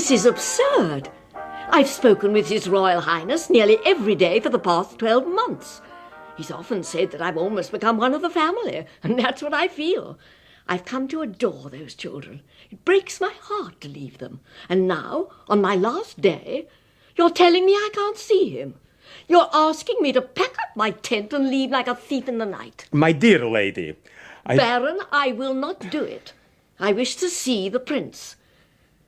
This is absurd. I've spoken with His Royal Highness nearly every day for the past 12 months. He's often said that I've almost become one of the family, and that's what I feel. I've come to adore those children. It breaks my heart to leave them. And now, on my last day, you're telling me I can't see him. You're asking me to pack up my tent and leave like a thief in the night. My dear lady, Baron, I will not do it. I wish to see the prince.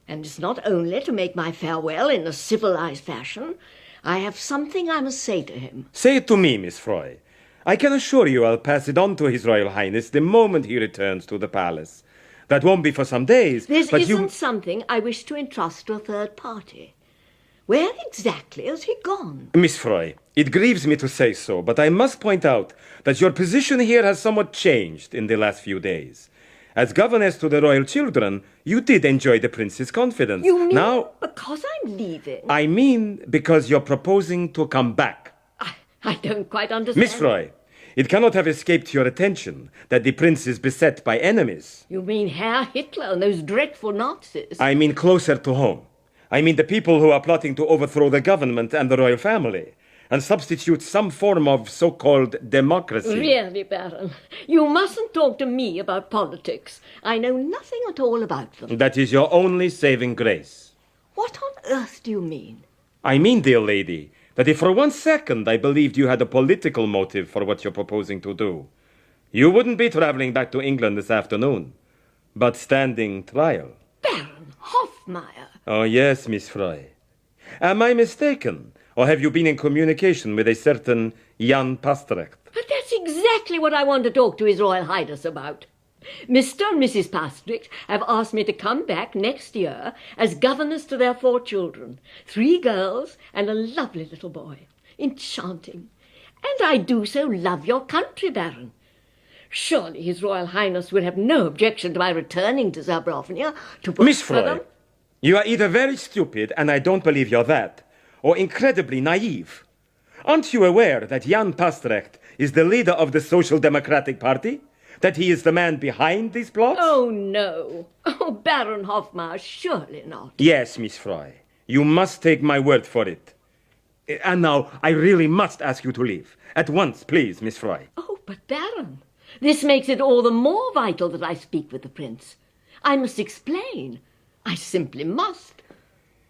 And it's not only to make my farewell in a civilized fashion. I have something I must say to him. Say it to me, Miss Froy. I can assure you I'll pass it on to His Royal Highness the moment he returns to the palace. That won't be for some days, This but isn't something I wish to entrust to a third party. Where exactly has he gone? Miss Froy, it grieves me to say so, but I must point out that your position here has somewhat changed in the last few days. As governess to the royal children, you did enjoy the prince's confidence. You mean now, because I'm leaving? I mean because you're proposing to come back. I don't quite understand. Miss Froy, it cannot have escaped your attention that the prince is beset by enemies. You mean Herr Hitler and those dreadful Nazis? I mean closer to home. I mean the people who are plotting to overthrow the government and the royal family and substitute some form of so-called democracy. Really, Baron, you mustn't talk to me about politics. I know nothing at all about them. That is your only saving grace. What on earth do you mean? I mean, dear lady, that if for 1 second I believed you had a political motive for what you're proposing to do, you wouldn't be traveling back to England this afternoon, but standing trial. Baron Hofmeyer. Oh, yes, Miss Froy. Am I mistaken, or have you been in communication with a certain Jan Pasterek? But that's exactly what I want to talk to His Royal Highness about. Mr. and Mrs. Pasterek have asked me to come back next year as governess to their 4 children, 3 girls and a lovely little boy. Enchanting. And I do so love your country, Baron. Surely His Royal Highness would have no objection to my returning to Zabrovnia to work Miss for Froy, them. you are either very stupid, and I don't believe you're that, or incredibly naive. Aren't you aware that Jan Pasterek is the leader of the Social Democratic Party? That he is the man behind these plots? Oh, no. Oh, Baron Hofmeyer, surely not. Yes, Miss Froy. You must take my word for it. And now, I really must ask you to leave. At once, please, Miss Froy. Oh, but Baron, this makes it all the more vital that I speak with the prince. I must explain. I simply must.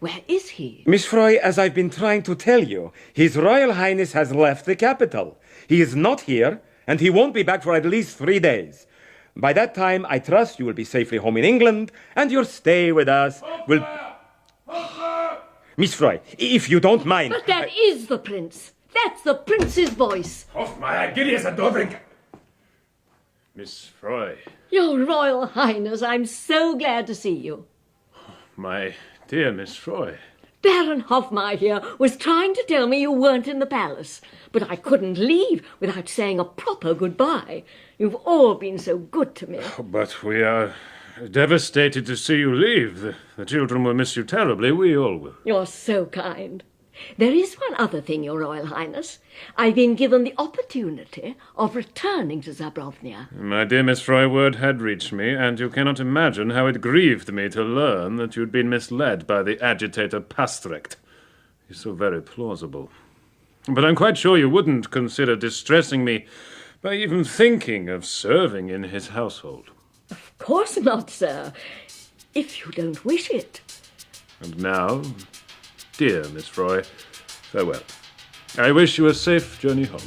Where is he? Miss Froy, as I've been trying to tell you, His Royal Highness has left the capital. He is not here, and he won't be back for at least 3 days. By that time, I trust you will be safely home in England, and your stay with us will... Miss Froy, if you don't mind... But that is the prince. That's the prince's voice. Hofmeyer, gib es a Dovink. Miss Froy. Your Royal Highness, I'm so glad to see you. My dear Miss Froy. Baron Hofmeyer here was trying to tell me you weren't in the palace, but I couldn't leave without saying a proper goodbye. You've all been so good to me. But we are devastated to see you leave. The children will miss you terribly. We all will. You're so kind. There is one other thing, Your Royal Highness. I've been given the opportunity of returning to Zabrovnia. My dear Miss Froy, word had reached me, and you cannot imagine how it grieved me to learn that you'd been misled by the agitator Pasterek. He's so very plausible. But I'm quite sure you wouldn't consider distressing me by even thinking of serving in his household. Of course not, sir, if you don't wish it. And now, dear Miss Froy, farewell. I wish you a safe journey home.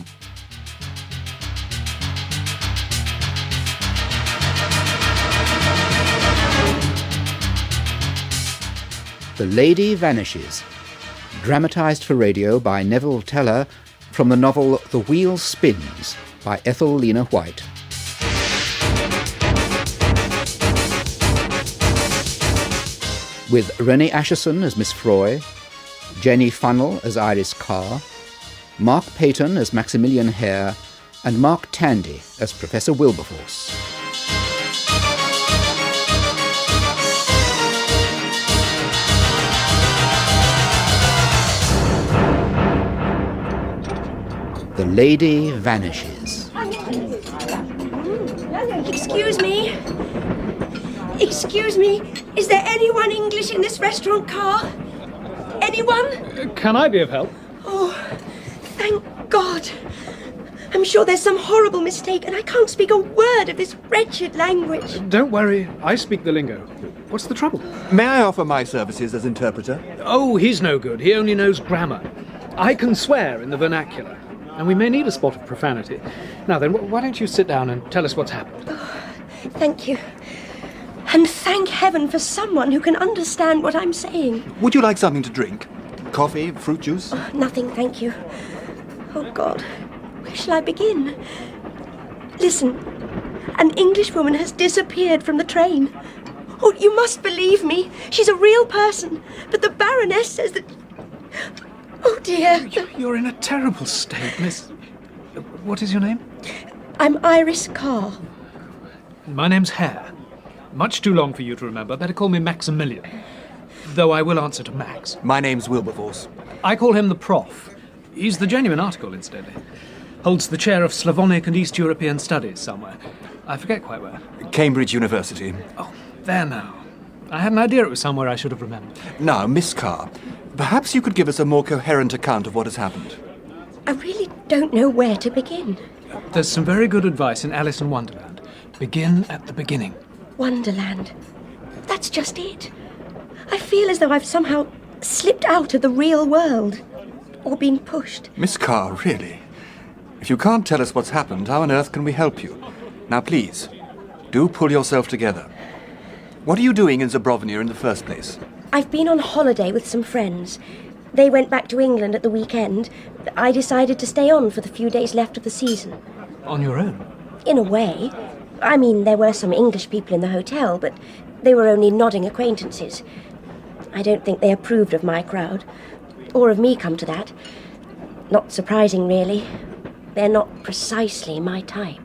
The Lady Vanishes, dramatised for radio by Neville Teller from the novel The Wheel Spins by Ethel Lena White. With Rennie Asherson as Miss Froy, Jenny Funnell as Iris Carr, Mark Payton as Maximilian Hare, and Mark Tandy as Professor Wilberforce. The Lady Vanishes. Excuse me. Excuse me. Is there anyone English in this restaurant car? Anyone? Can I be of help? Oh, thank God. I'm sure there's some horrible mistake and I can't speak a word of this wretched language. Don't worry, I speak the lingo. What's the trouble? May I offer my services as interpreter? Oh, he's no good. He only knows grammar. I can swear in the vernacular, and we may need a spot of profanity. Now then, why don't you sit down and tell us what's happened? Oh, thank you. And thank heaven for someone who can understand what I'm saying. Would you like something to drink? Coffee, fruit juice? Oh, nothing, thank you. Oh, God. Where shall I begin? Listen, an Englishwoman has disappeared from the train. Oh, you must believe me. She's a real person. But the Baroness says that... Oh, dear. You're in a terrible state, Miss... What is your name? I'm Iris Carr. My name's Hare. Much too long for you to remember. Better call me Maximilian. Though I will answer to Max. My name's Wilberforce. I call him the Prof. He's the genuine article, incidentally. Holds the chair of Slavonic and East European Studies somewhere. I forget quite where. Cambridge University. Oh, there now. I had an idea it was somewhere I should have remembered. Now, Miss Carr, perhaps you could give us a more coherent account of what has happened. I really don't know where to begin. There's some very good advice in Alice in Wonderland. Begin at the beginning. Wonderland. That's just it. I feel as though I've somehow slipped out of the real world. Or been pushed. Miss Carr, really? If you can't tell us what's happened, how on earth can we help you? Now, please, do pull yourself together. What are you doing in Zabrovnia in the first place? I've been on holiday with some friends. They went back to England at the weekend. I decided to stay on for the few days left of the season. On your own? In a way. I mean, there were some English people in the hotel, but they were only nodding acquaintances. I don't think they approved of my crowd. Or of me, come to that. Not surprising, really. They're not precisely my type.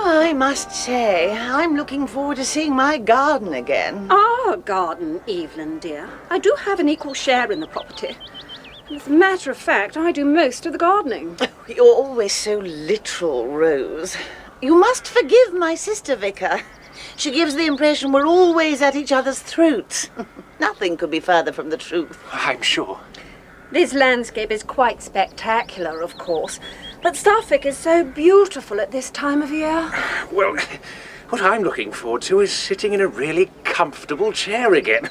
I must say, I'm looking forward to seeing my garden again. Our garden, Evelyn, dear. I do have an equal share in the property. And as a matter of fact, I do most of the gardening. You're always so literal, Rose. You must forgive my sister, Vicar. She gives the impression we're always at each other's throats. Nothing could be further from the truth. I'm sure. This landscape is quite spectacular, of course, but Suffolk is so beautiful at this time of year. Well, what I'm looking forward to is sitting in a really comfortable chair again.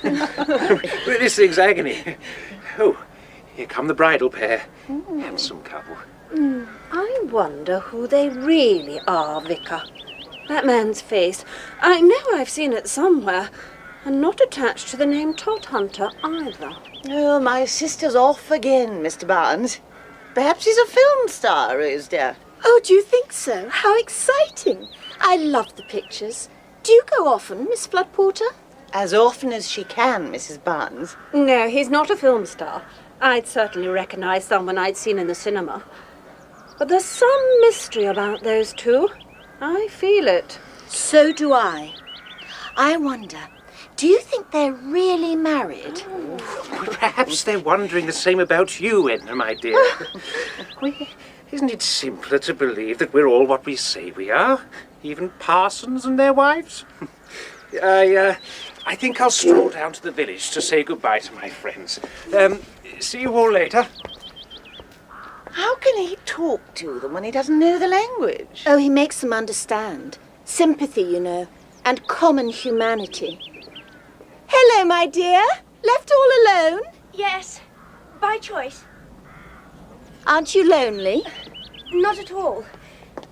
This thing's agony. Oh, here come the bridal pair. Handsome couple. I wonder who they really are, Vicar. That man's face, I know I've seen it somewhere, and not attached to the name Todhunter either. Oh, my sister's off again, Mr. Barnes. Perhaps he's a film star, Rose dear. Oh, do you think so? How exciting! I love the pictures. Do you go often, Miss Floodporter? As often as she can, Mrs. Barnes. No, he's not a film star. I'd certainly recognise someone I'd seen in the cinema. But there's some mystery about those two. I feel it. So do I. I wonder, do you think they're really married? Perhaps they're wondering the same about you, Edna, my dear. Isn't it simpler to believe that we're all what we say we are? Even parsons and their wives? I think I'll stroll down to the village to say goodbye to my friends. See you all later. How can he talk to them when he doesn't know the language? Oh, he makes them understand. Sympathy, you know, and common humanity. Hello, my dear. Left all alone? Yes, by choice. Aren't you lonely? Not at all.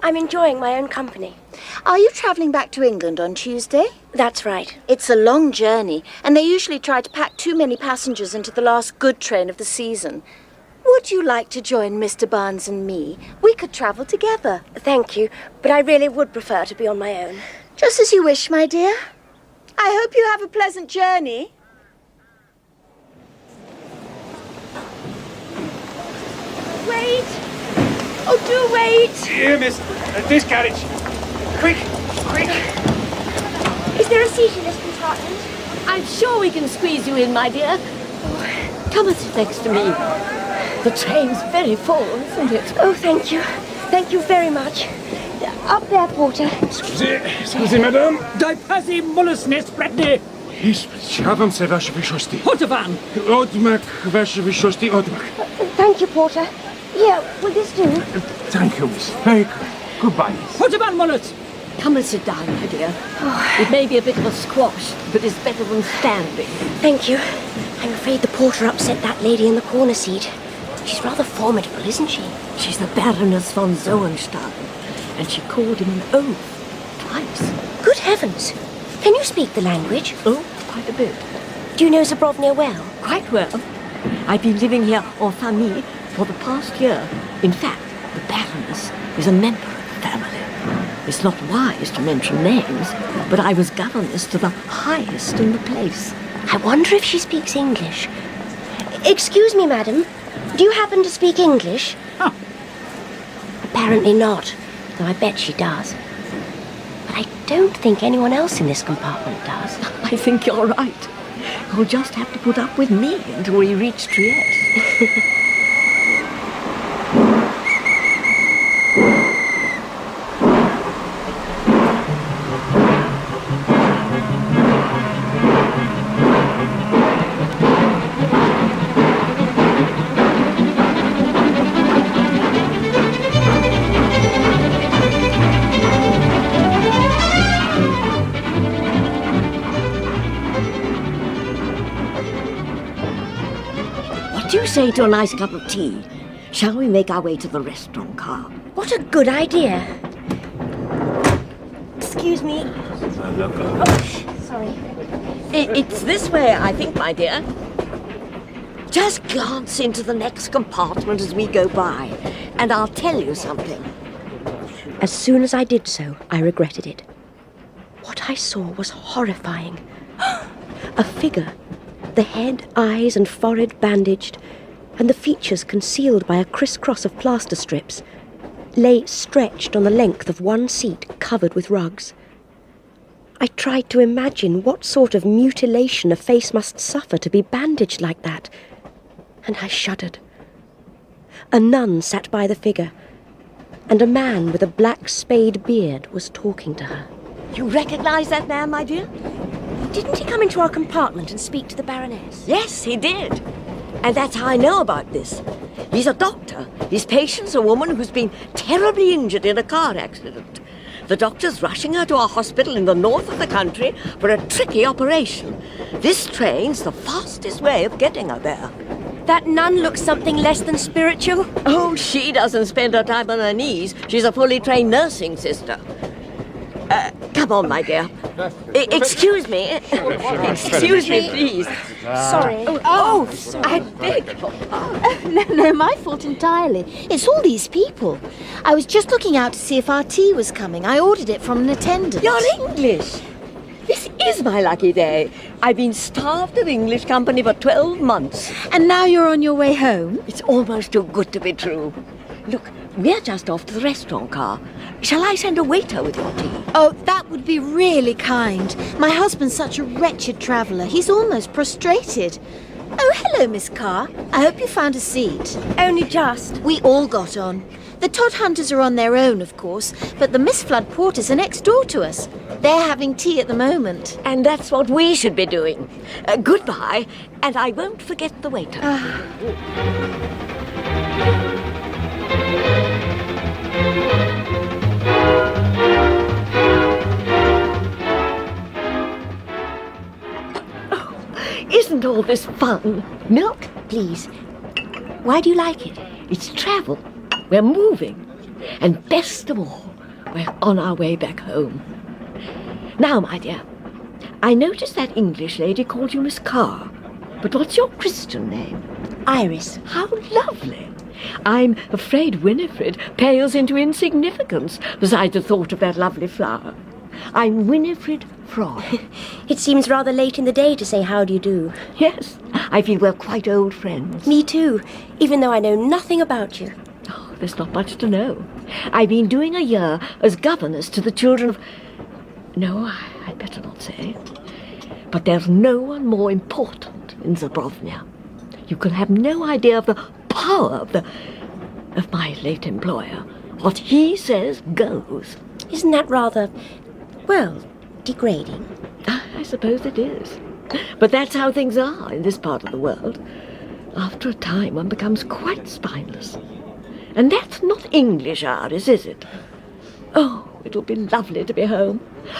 I'm enjoying my own company. Are you travelling back to England on Tuesday? That's right. It's a long journey, and they usually try to pack too many passengers into the last good train of the season. Would you like to join Mr. Barnes and me? We could travel together. Thank you, but I really would prefer to be on my own. Just as you wish, my dear. I hope you have a pleasant journey. Wait! Oh, do wait! Here, miss. This carriage. Quick, quick. Is there a seat in this compartment? I'm sure we can squeeze you in, my dear. Come and sit next to me. The train's very full, isn't it? Oh, thank you. Thank you very much. Up there, porter. Scusi, madame. Daj pazi mulus niespretny! Chciałbym se wasze wysości. Hotovan! Odmak, wasze wysości, odmak. Thank you, porter. Here, will this do? Thank you, miss. Very good. Goodbye. Hotovan mulus! Come and sit down, my dear. It may be a bit of a squash, but it's better than standing. Thank you. I'm afraid the porter upset that lady in the corner seat. She's rather formidable, isn't she? She's the Baroness von Zoenstein, and she called him an oaf twice. Good heavens. Can you speak the language? Oh, quite a bit. Do you know Zabrovnia well? Quite well. I've been living here en famille for the past year. In fact, the Baroness is a member of the family. It's not wise to mention names, but I was governess to the highest in the place. I wonder if she speaks English. Excuse me, madam. Do you happen to speak English? Huh. Apparently not, though I bet she does. But I don't think anyone else in this compartment does. I think you're right. You'll just have to put up with me until we reach Trieste. What do you say to a nice cup of tea? Shall we make our way to the restaurant car? What a good idea. Excuse me. Sorry. It's this way, I think, my dear. Just glance into the next compartment as we go by, and I'll tell you something. As soon as I did so, I regretted it. What I saw was horrifying. A figure, the head, eyes and forehead bandaged, and the features concealed by a crisscross of plaster strips, lay stretched on the length of one seat covered with rugs. I tried to imagine what sort of mutilation a face must suffer to be bandaged like that, and I shuddered. A nun sat by the figure, and a man with a black spade beard was talking to her. You recognize that man, my dear? Didn't he come into our compartment and speak to the Baroness? Yes, he did. And that's how I know about this. He's a doctor. His patient's a woman who's been terribly injured in a car accident. The doctor's rushing her to a hospital in the north of the country for a tricky operation. This train's the fastest way of getting her there. That nun looks something less than spiritual. Oh, she doesn't spend her time on her knees. She's a fully trained nursing sister. Come on, my dear. Excuse me. Excuse me, please. Sorry. I beg your pardon. No, my fault entirely. It's all these people. I was just looking out to see if our tea was coming. I ordered it from an attendant. You're English. This is my lucky day. I've been starved of English company for 12 months. And now you're on your way home? It's almost too good to be true. Look, we're just off to the restaurant car. Shall I send a waiter with your tea? Oh, that would be really kind. My husband's such a wretched traveller. He's almost prostrated. Oh, hello, Miss Carr. I hope you found a seat. Only just. We all got on. The Todd Hunters are on their own, of course, but the Miss Flood Porters are next door to us. They're having tea at the moment. And that's what we should be doing. Goodbye, and I won't forget the waiter. Isn't all this fun? Milk, please. Why do you like it? It's travel. We're moving. And best of all, we're on our way back home. Now, my dear, I noticed that English lady called you Miss Carr. But what's your Christian name? Iris. How lovely. I'm afraid Winifred pales into insignificance beside the thought of that lovely flower. I'm Winifred Froy. It seems rather late in the day to say how do you do. Yes, I feel we're quite old friends. Me too, even though I know nothing about you. Oh, there's not much to know. I've been doing a year as governess to the children of... No, I'd better not say. But there's no one more important in Zabrovnia. You can have no idea of the power of my late employer. What he says goes. Isn't that rather, well, degrading? I suppose it is. But that's how things are in this part of the world. After a time, one becomes quite spineless. And that's not English, Iris, is it? Oh, it'll be lovely to be home.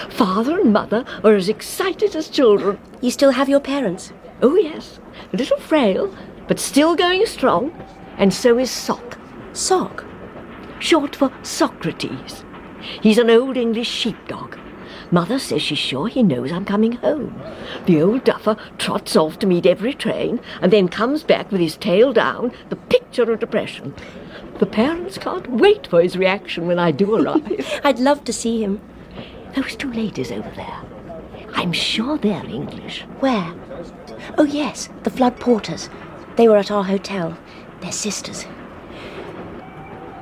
Father and Mother are as excited as children. You still have your parents? Oh, yes. A little frail, but still going strong. And so is Sock. Sock? Short for Socrates. He's an old English sheepdog. Mother says she's sure he knows I'm coming home. The old duffer trots off to meet every train and then comes back with his tail down, the picture of depression. The parents can't wait for his reaction when I do arrive. I'd love to see him. Those two ladies over there. I'm sure they're English. Where? Oh, yes, the Flood Porters. They were at our hotel. They're sisters.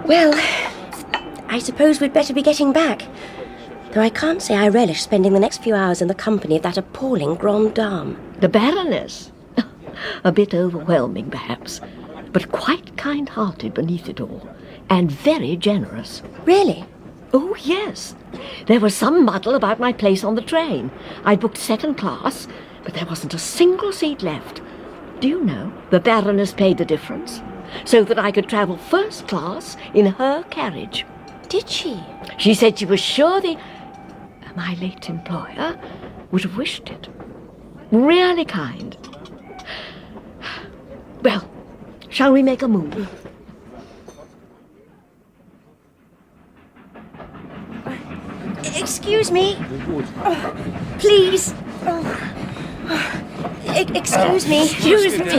Well, I suppose we'd better be getting back. Though I can't say I relish spending the next few hours in the company of that appalling grande dame. The Baroness. A bit overwhelming, perhaps, but quite kind-hearted beneath it all, and very generous. Really? Oh, yes. There was some muddle about my place on the train. I booked second class, but there wasn't a single seat left. Do you know, the Baroness paid the difference, so that I could travel first class in her carriage. Did she? She said she was sure my late employer would have wished it. Really kind. Well, shall we make a move? Excuse me. Please. Excuse me. Excuse me.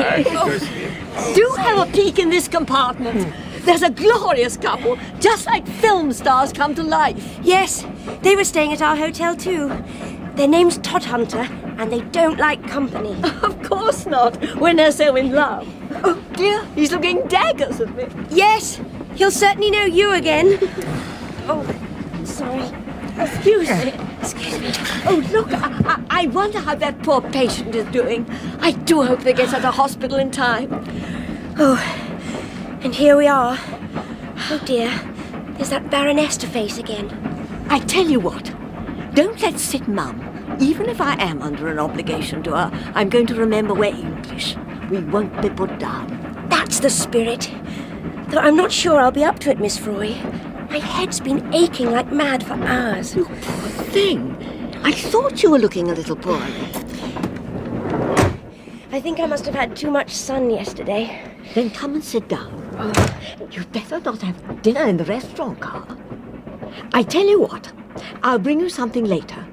Do have a peek in this compartment. There's a glorious couple, just like film stars come to life. Yes, they were staying at our hotel too. Their name's Todhunter, and they don't like company. Of course not, when they're so in love. Oh dear, he's looking daggers at me. Yes, he'll certainly know you again. Oh, sorry. Excuse me. Excuse me. Oh, look, I wonder how that poor patient is doing. I do hope they get her to hospital in time. Oh, and here we are. Oh dear, there's that Baroness to face again. I tell you what, don't let's sit mum. Even if I am under an obligation to her, I'm going to remember we're English. We won't be put down. That's the spirit. Though I'm not sure I'll be up to it, Miss Froy. My head's been aching like mad for hours. You poor thing. I thought you were looking a little poorly. I think I must have had too much sun yesterday. Then come and sit down. You'd better not have dinner in the restaurant car. I tell you what, I'll bring you something later.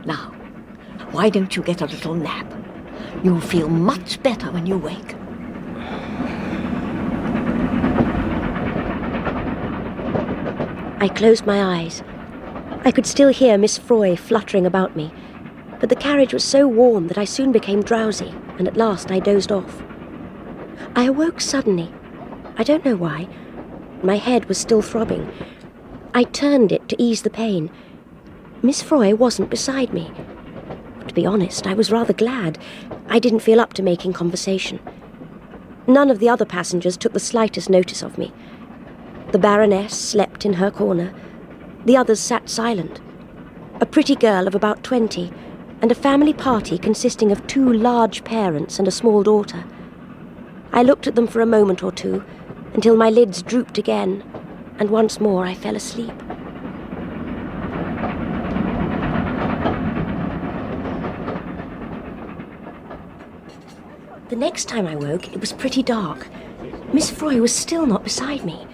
Now, why don't you get a little nap? You'll feel much better when you wake. I closed my eyes. I could still hear Miss Froy fluttering about me, but the carriage was so warm that I soon became drowsy, and at last I dozed off. I awoke suddenly. I don't know why. My head was still throbbing. I turned it to ease the pain. Miss Froy wasn't beside me. To be honest, I was rather glad. I didn't feel up to making conversation. None of the other passengers took the slightest notice of me. The Baroness slept in her corner. The others sat silent. A pretty girl of about 20, and a family party consisting of 2 large parents and a small daughter. I looked at them for a moment or two, until my lids drooped again, and once more I fell asleep. The next time I woke, it was pretty dark. Miss Froy was still not beside me.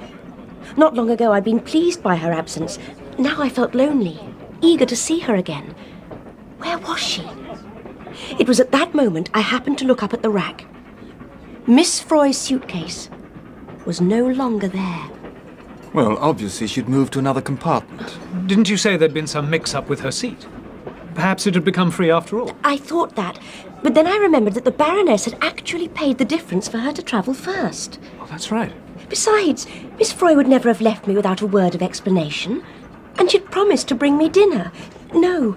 Not long ago I'd been pleased by her absence. Now I felt lonely, eager to see her again. Where was she? It was at that moment I happened to look up at the rack. Miss Froy's suitcase was no longer there. Well, obviously she'd moved to another compartment. Didn't you say there'd been some mix-up with her seat? Perhaps it had become free after all. I thought that, but then I remembered that the Baroness had actually paid the difference for her to travel first. Oh, that's right. Besides, Miss Froy would never have left me without a word of explanation. And she'd promised to bring me dinner. No,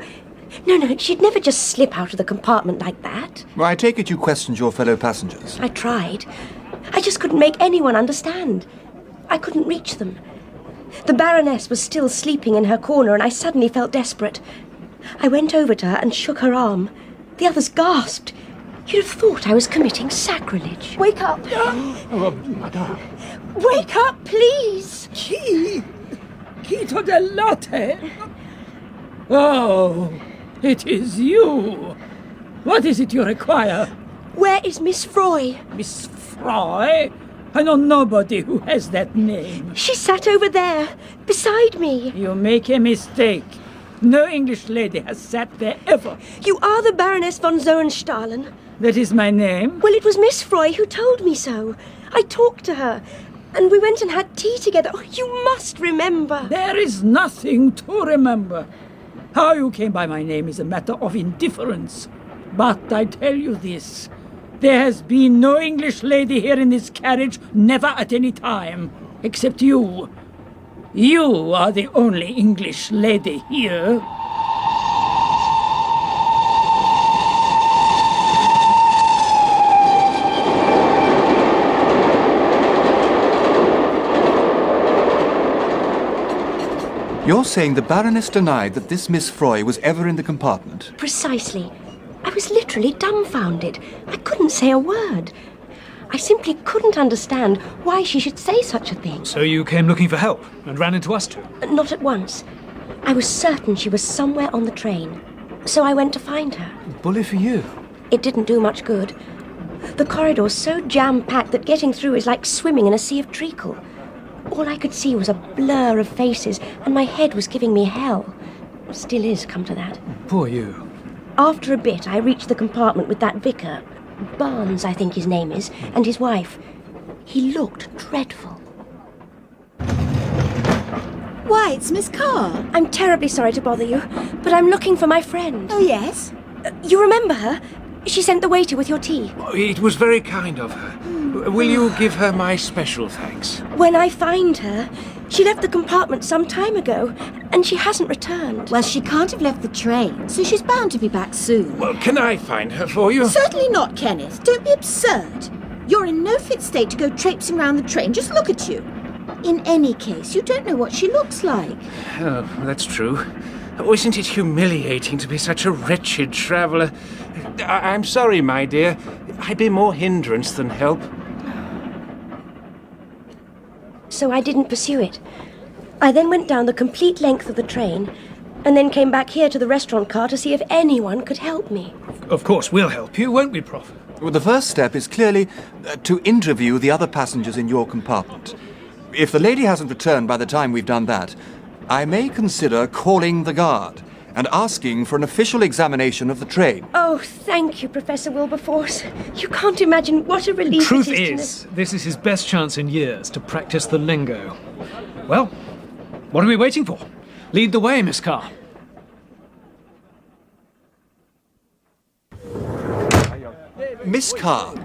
No, she'd never just slip out of the compartment like that. Well, I take it you questioned your fellow passengers. I tried. I just couldn't make anyone understand. I couldn't reach them. The Baroness was still sleeping in her corner, and I suddenly felt desperate. I went over to her and shook her arm. The others gasped. You'd have thought I was committing sacrilege. Wake up! Madame. Wake up, please! Chi del latte? Oh, it is you. What is it you require? Where is Miss Froy? Miss Froy? I know nobody who has that name. She sat over there, beside me. You make a mistake. No English lady has sat there ever. You are the Baroness von Zoenstahlen. That is my name? Well, it was Miss Froy who told me so. I talked to her, and we went and had tea together. Oh, you must remember. There is nothing to remember. How you came by my name is a matter of indifference. But I tell you this, there has been no English lady here in this carriage, never at any time, except you. You are the only English lady here. You're saying the Baroness denied that this Miss Froy was ever in the compartment? Precisely. I was literally dumbfounded. I couldn't say a word. I simply couldn't understand why she should say such a thing. So you came looking for help and ran into us two? Not at once. I was certain she was somewhere on the train. So I went to find her. Bully for you. It didn't do much good. The corridor's so jam-packed that getting through is like swimming in a sea of treacle. All I could see was a blur of faces, and my head was giving me hell. Still is, come to that. Poor you. After a bit, I reached the compartment with that vicar, Barnes, I think his name is, and his wife. He looked dreadful. Why, it's Miss Carr. I'm terribly sorry to bother you, but I'm looking for my friend. Oh, yes? You remember her? She sent the waiter with your tea. It was very kind of her. Will you give her my special thanks? When I find her, she left the compartment some time ago, and she hasn't returned. Well, she can't have left the train, so she's bound to be back soon. Well, can I find her for you? Certainly not, Kenneth. Don't be absurd. You're in no fit state to go traipsing round the train. Just look at you. In any case, you don't know what she looks like. Oh, that's true. Oh, isn't it humiliating to be such a wretched traveller? I'm sorry, my dear. I'd be more hindrance than help. So I didn't pursue it. I then went down the complete length of the train, and then came back here to the restaurant car to see if anyone could help me. Of course, we'll help you, won't we, Prof? Well, the first step is clearly to interview the other passengers in your compartment. If the lady hasn't returned by the time we've done that, I may consider calling the guard and asking for an official examination of the train. Oh, thank you, Professor Wilberforce. You can't imagine what a relief Truth it is, this is his best chance in years to practice the lingo. Well, what are we waiting for? Lead the way, Miss Carr. Miss Carr,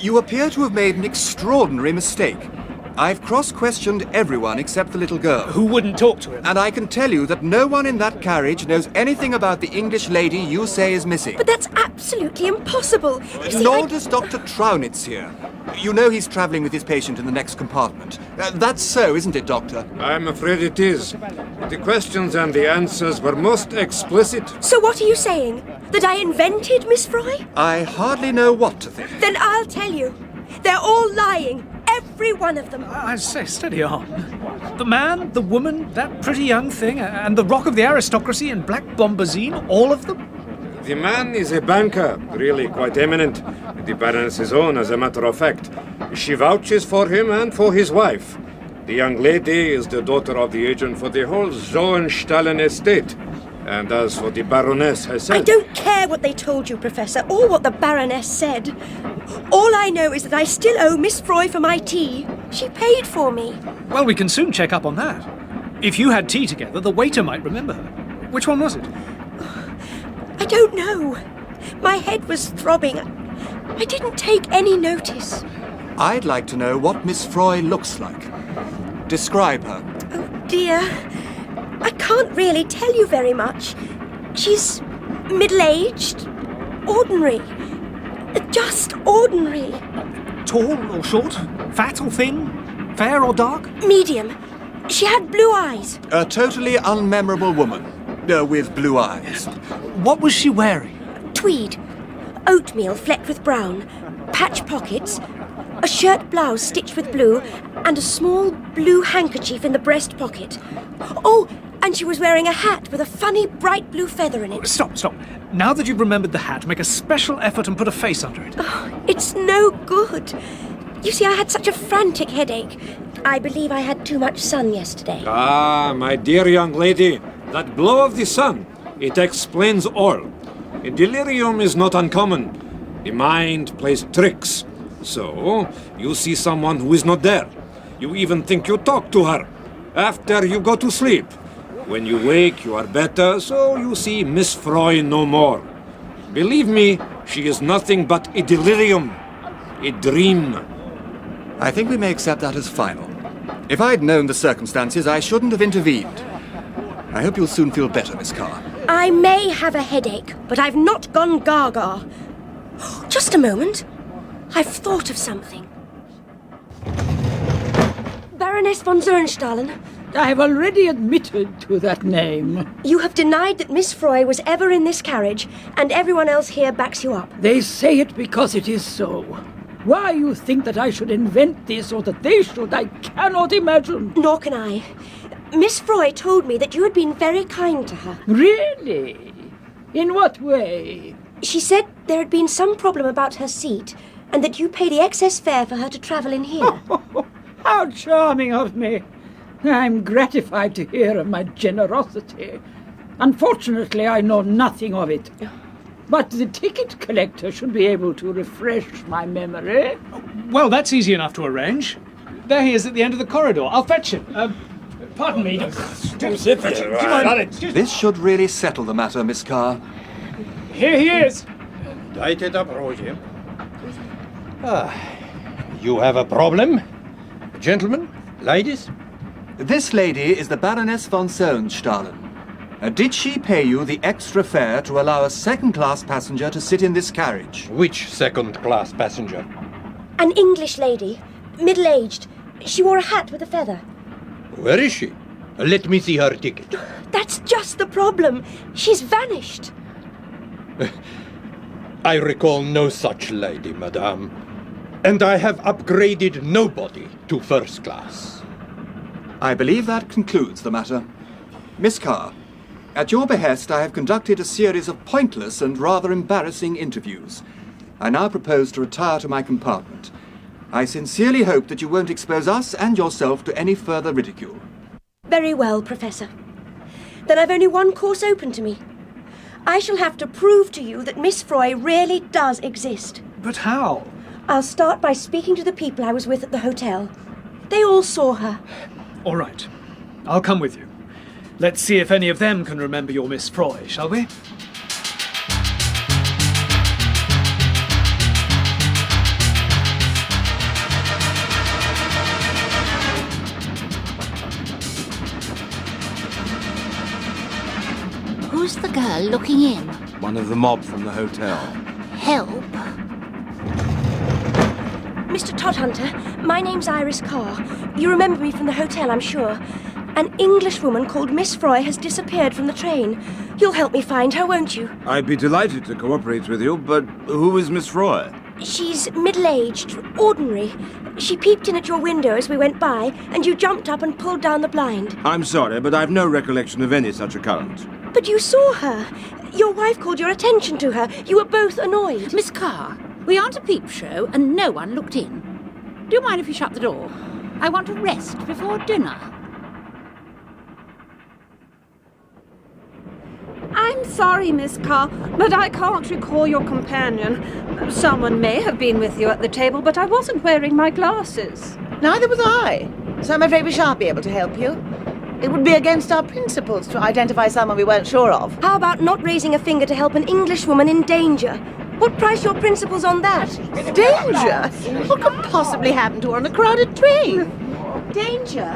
you appear to have made an extraordinary mistake. I've cross-questioned everyone except the little girl. Who wouldn't talk to him? And I can tell you that no one in that carriage knows anything about the English lady you say is missing. But that's absolutely impossible. You see, Nor does Dr. Trownitz here. You know he's travelling with his patient in the next compartment. That's so, isn't it, Doctor? I'm afraid it is. The questions and the answers were most explicit. So what are you saying? That I invented Miss Froy? I hardly know what to think. Then I'll tell you. They're all lying. Every one of them. I say, steady on. The man, the woman, that pretty young thing, and the rock of the aristocracy in black bombazine, all of them? The man is a banker, really quite eminent. The Baroness's own, as a matter of fact. She vouches for him and for his wife. The young lady is the daughter of the agent for the whole Zoenstahlen estate. And as for the Baroness herself... I don't care what they told you, Professor, or what the Baroness said. All I know is that I still owe Miss Froy for my tea. She paid for me. Well, we can soon check up on that. If you had tea together, the waiter might remember her. Which one was it? I don't know. My head was throbbing. I didn't take any notice. I'd like to know what Miss Froy looks like. Describe her. Oh, dear. I can't really tell you very much. She's Middle-aged. Ordinary. Just ordinary. Tall or short? Fat or thin? Fair or dark? Medium. She had blue eyes. A totally unmemorable woman. With blue eyes. What was she wearing? Tweed. Oatmeal flecked with brown. Patch pockets. A shirt blouse stitched with blue. And a small blue handkerchief in the breast pocket. Oh, and she was wearing a hat with a funny bright blue feather in it. Stop. Now that you've remembered the hat, make a special effort and put a face under it. Oh, it's no good. You see, I had such a frantic headache. I believe I had too much sun yesterday. Ah, my dear young lady, that glow of the sun, it explains all. A delirium is not uncommon. The mind plays tricks. So, you see someone who is not there. You even think you talk to her. After you go to sleep. When you wake, you are better, so you see Miss Froy no more. Believe me, she is nothing but a delirium. A dream. I think we may accept that as final. If I'd known the circumstances, I shouldn't have intervened. I hope you'll soon feel better, Miss Carr. I may have a headache, but I've not gone gaga. Just a moment. I've thought of something. Baroness von Zernstahlen. I have already admitted to that name. You have denied that Miss Froy was ever in this carriage, and everyone else here backs you up. They say it because it is so. Why you think that I should invent this or that they should, I cannot imagine. Nor can I. Miss Froy told me that you had been very kind to her. Really? In what way? She said there had been some problem about her seat, and that you pay the excess fare for her to travel in here. How charming of me. I'm gratified to hear of my generosity. Unfortunately, I know nothing of it. But the ticket collector should be able to refresh my memory. Well, that's easy enough to arrange. There he is at the end of the corridor. I'll fetch him. Pardon me. This should really settle the matter, Miss Carr. Here he is. You have a problem? Gentlemen? Ladies? This lady is the Baroness von Zernstahlen. Did she pay you the extra fare to allow a second-class passenger to sit in this carriage? Which second-class passenger? An English lady, middle-aged. She wore a hat with a feather. Where is she? Let me see her ticket. That's just the problem. She's vanished. I recall no such lady, madame. And I have upgraded nobody to first class. I believe that concludes the matter. Miss Carr, at your behest, I have conducted a series of pointless and rather embarrassing interviews. I now propose to retire to my compartment. I sincerely hope that you won't expose us and yourself to any further ridicule. Very well, Professor. Then I've only one course open to me. I shall have to prove to you that Miss Froy really does exist. But how? I'll start by speaking to the people I was with at the hotel. They all saw her. All right. I'll come with you. Let's see if any of them can remember your Miss Froy, shall we? Who's the girl looking in? One of the mob from the hotel. Help? Mr. Todhunter, my name's Iris Carr. You remember me from the hotel, I'm sure. An Englishwoman called Miss Froy has disappeared from the train. You'll help me find her, won't you? I'd be delighted to cooperate with you, but who is Miss Froy? She's middle-aged, ordinary. She peeped in at your window as we went by, and you jumped up and pulled down the blind. I'm sorry, but I've no recollection of any such occurrence. But you saw her. Your wife called your attention to her. You were both annoyed. Miss Carr, we aren't a peep show, and no one looked in. Do you mind if you shut the door? I want to rest before dinner. I'm sorry, Miss Carr, but I can't recall your companion. Someone may have been with you at the table, but I wasn't wearing my glasses. Neither was I, so I'm afraid we shan't be able to help you. It would be against our principles to identify someone we weren't sure of. How about not raising a finger to help an Englishwoman in danger? What price your principles on that? Danger? What could possibly happen to her on a crowded train? Danger?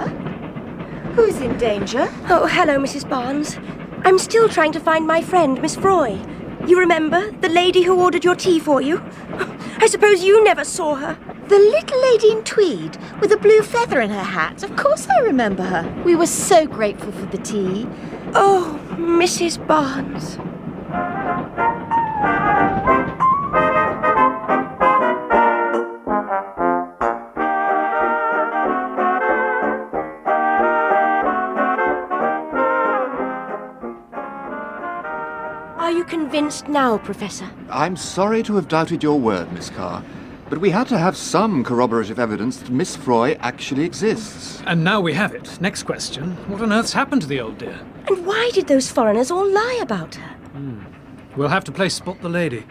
Who's in danger? Oh, hello, Mrs. Barnes. I'm still trying to find my friend, Miss Froy. You remember? The lady who ordered your tea for you? I suppose you never saw her. The little lady in tweed with a blue feather in her hat. Of course I remember her. We were so grateful for the tea. Oh, Mrs. Barnes. Are you convinced now, Professor? I'm sorry to have doubted your word, Miss Carr, but we had to have some corroborative evidence that Miss Froy actually exists. And now we have it. Next question. What on earth's happened to the old dear? And why did those foreigners all lie about her? We'll have to play Spot the Lady.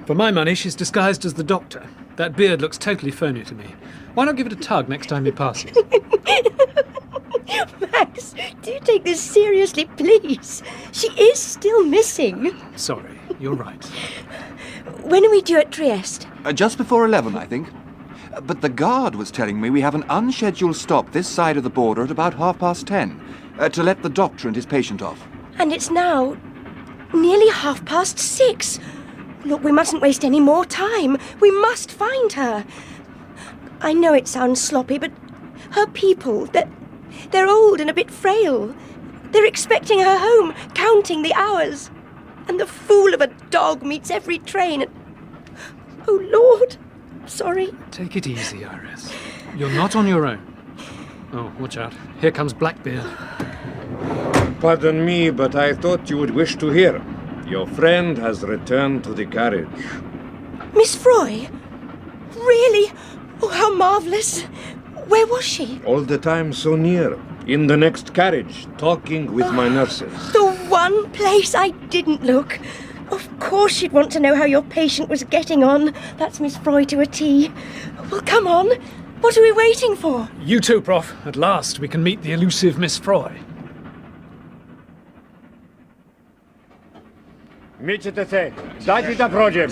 For my money, she's disguised as the Doctor. That beard looks totally phony to me. Why not give it a tug next time he passes? Max, do take this seriously, please. She is still missing. Sorry, you're right. When are we due at Trieste? Just before 11, I think. But the guard was telling me we have an unscheduled stop this side of the border at about 10:30, to let the doctor and his patient off. And it's now nearly 6:30. Look, we mustn't waste any more time. We must find her. I know it sounds sloppy, but her people, they're old and a bit frail. They're expecting her home, counting the hours. And the fool of a dog meets every train. And... Oh, Lord. Sorry. Take it easy, Iris. You're not on your own. Oh, watch out. Here comes Blackbeard. Pardon me, but I thought you would wish to hear. Your friend has returned to the carriage. Miss Froy? Really? Oh, how marvellous. Where was she? All the time so near. In the next carriage, talking with my nurses. The one place I didn't look. Of course she'd want to know how your patient was getting on. That's Miss Froy to a T. Well, come on. What are we waiting for? You too, Prof. At last, we can meet the elusive Miss Froy. Мечтайте, дайте это проджем.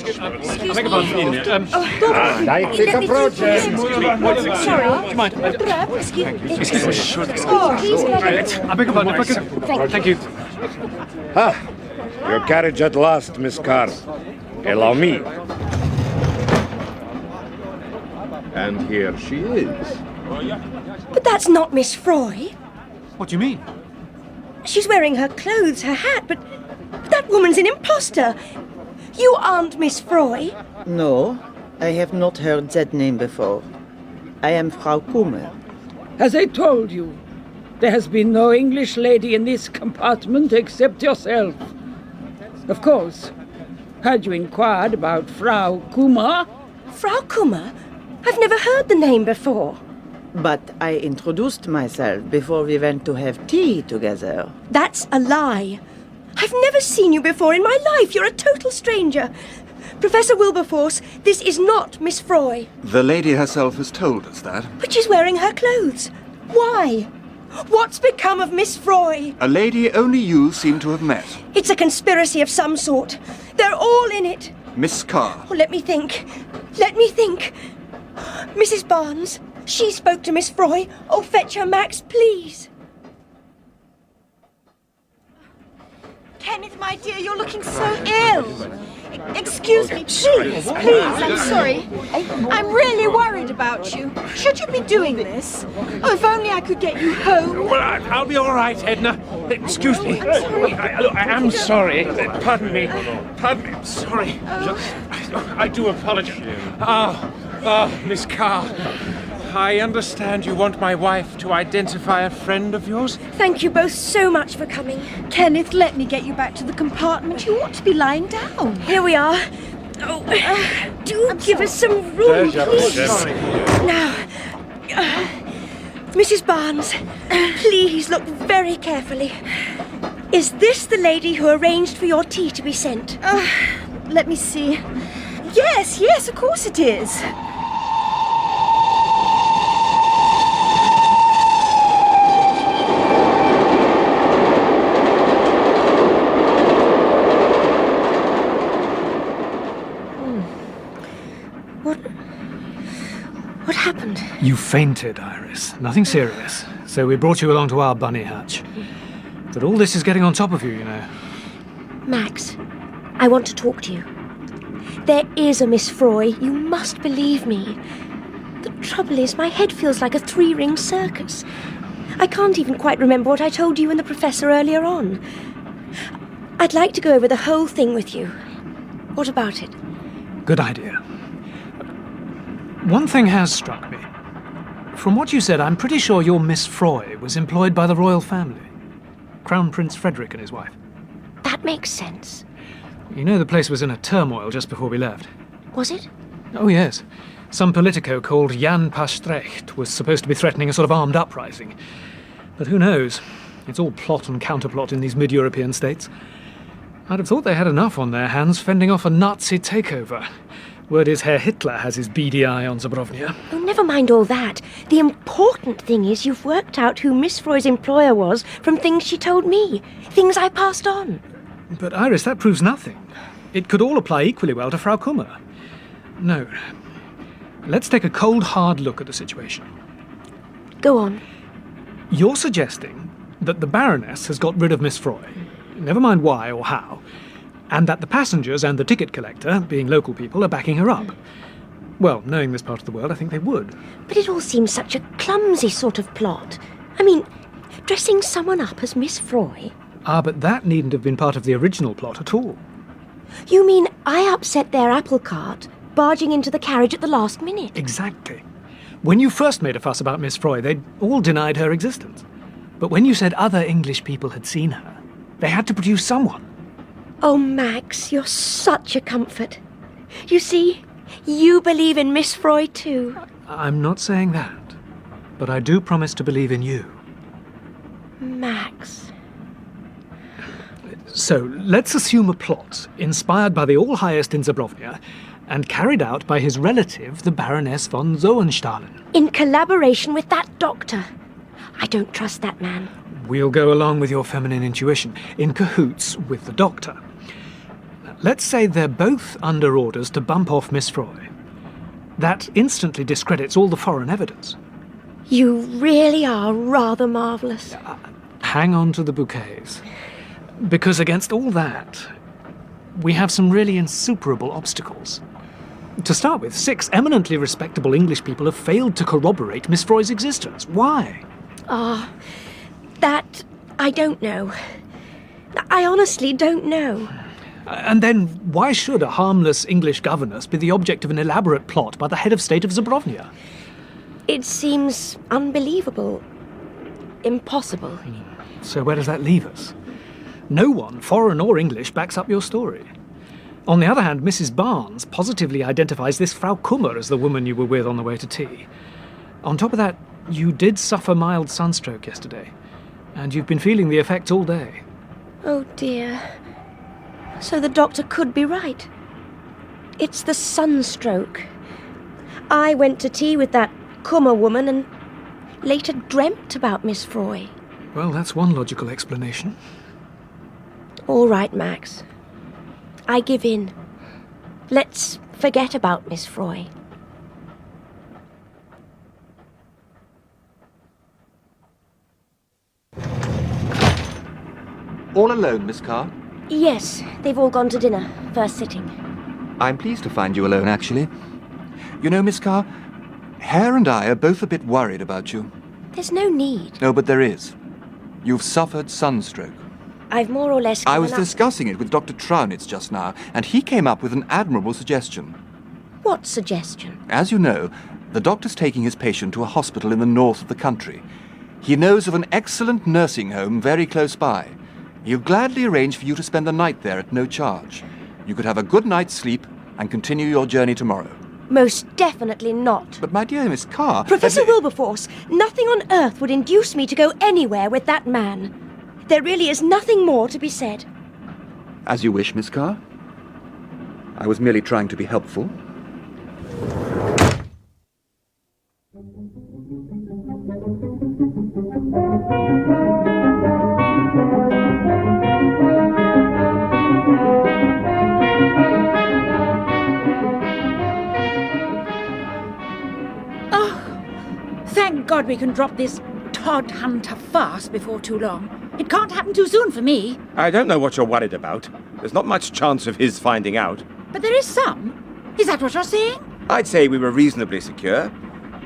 Beg your pardon. Дайте это проджем. Sorry. Do you mind? Excuse me. Oh, I beg your pardon. If I could... Thank you. Your carriage at last, Miss Carr. Allow me. And here she is. But that's not Miss Froy. What do you mean? She's wearing her clothes, her hat, but that woman's an imposter. You aren't Miss Froy. No, I have not heard that name before. I am Frau Kummer. As I told you, there has been no English lady in this compartment except yourself. Of course, had you inquired about Frau Kummer? Frau Kummer? I've never heard the name before. But I introduced myself before we went to have tea together. That's a lie. I've never seen you before in my life. You're a total stranger. Professor Wilberforce, this is not Miss Froy. The lady herself has told us that. But she's wearing her clothes. Why? What's become of Miss Froy? A lady only you seem to have met. It's a conspiracy of some sort. They're all in it. Miss Carr. Oh, let me think. Mrs. Barnes, she spoke to Miss Froy. Oh, fetch her, Max, please. Kenneth, my dear, you're looking so ill. Excuse me, please, I'm sorry. I'm really worried about you. Should you be doing this? Oh, if only I could get you home. Well, I'll be all right, Edna. Excuse me. I am sorry. Pardon me. I'm sorry. I do apologize. Miss Carr. I understand you want my wife to identify a friend of yours? Thank you both so much for coming. Kenneth, let me get you back to the compartment. You ought to be lying down. Here we are. Oh, do give us some room, please. Now, Mrs. Barnes, please look very carefully. Is this the lady who arranged for your tea to be sent? Let me see. Yes, of course it is. What happened? You fainted, Iris. Nothing serious. So we brought you along to our bunny hutch. But all this is getting on top of you, you know. Max, I want to talk to you. There is a Miss Froy. You must believe me. The trouble is, my head feels like a three-ring circus. I can't even quite remember what I told you and the professor earlier on. I'd like to go over the whole thing with you. What about it? Good idea. One thing has struck me. From what you said, I'm pretty sure your Miss Froy was employed by the royal family. Crown Prince Frederick and his wife. That makes sense. You know the place was in a turmoil just before we left. Was it? Oh, yes. Some politico called Jan Pastrecht was supposed to be threatening a sort of armed uprising. But who knows? It's all plot and counterplot in these mid-European states. I'd have thought they had enough on their hands fending off a Nazi takeover. Word is Herr Hitler has his beady eye on Zabrovnia. Oh, never mind all that. The important thing is you've worked out who Miss Froy's employer was from things she told me. Things I passed on. But, Iris, that proves nothing. It could all apply equally well to Frau Kummer. No. Let's take a cold, hard look at the situation. Go on. You're suggesting that the Baroness has got rid of Miss Froy, never mind why or how, and that the passengers and the ticket collector, being local people, are backing her up. Well, knowing this part of the world, I think they would. But it all seems such a clumsy sort of plot. I mean, dressing someone up as Miss Froy. Ah, but that needn't have been part of the original plot at all. You mean I upset their apple cart, barging into the carriage at the last minute? Exactly. When you first made a fuss about Miss Froy, they'd all denied her existence. But when you said other English people had seen her, they had to produce someone. Oh, Max, you're such a comfort. You see, you believe in Miss Froy too. I'm not saying that, but I do promise to believe in you. Max. So, let's assume a plot inspired by the All-Highest in Zabrovnia and carried out by his relative, the Baroness von Zoenstahlen. In collaboration with that doctor. I don't trust that man. We'll go along with your feminine intuition, in cahoots with the doctor. Let's say they're both under orders to bump off Miss Froy. That instantly discredits all the foreign evidence. You really are rather marvellous. Hang on to the bouquets. Because against all that, we have some really insuperable obstacles. To start with, 6 eminently respectable English people have failed to corroborate Miss Froy's existence. Why? That I don't know. I honestly don't know. And then, why should a harmless English governess be the object of an elaborate plot by the head of state of Zabrovnia? It seems unbelievable. Impossible. So where does that leave us? No one, foreign or English, backs up your story. On the other hand, Mrs. Barnes positively identifies this Frau Kummer as the woman you were with on the way to tea. On top of that, you did suffer mild sunstroke yesterday, and you've been feeling the effects all day. Oh dear. So the doctor could be right. It's the sunstroke. I went to tea with that Kummer woman and later dreamt about Miss Froy. Well, that's one logical explanation. All right, Max. I give in. Let's forget about Miss Froy. All alone, Miss Carr? Yes, they've all gone to dinner. First sitting. I'm pleased to find you alone, actually. You know, Miss Carr, Hare and I are both a bit worried about you. There's no need. No, but there is. You've suffered sunstroke. I've more or less I was given up. discussing it with Dr. Traunitz just now, and he came up with an admirable suggestion. What suggestion? As you know, the doctor's taking his patient to a hospital in the north of the country. He knows of an excellent nursing home very close by. He'll gladly arrange for you to spend the night there at no charge. You could have a good night's sleep and continue your journey tomorrow. Most definitely not. But my dear Miss Carr... Professor Wilberforce, nothing on earth would induce me to go anywhere with that man. There really is nothing more to be said. As you wish, Miss Carr. I was merely trying to be helpful. Thank God we can drop this Todd Hunter farce before too long. It can't happen too soon for me. I don't know what you're worried about. There's not much chance of his finding out. But there is some. Is that what you're saying? I'd say we were reasonably secure.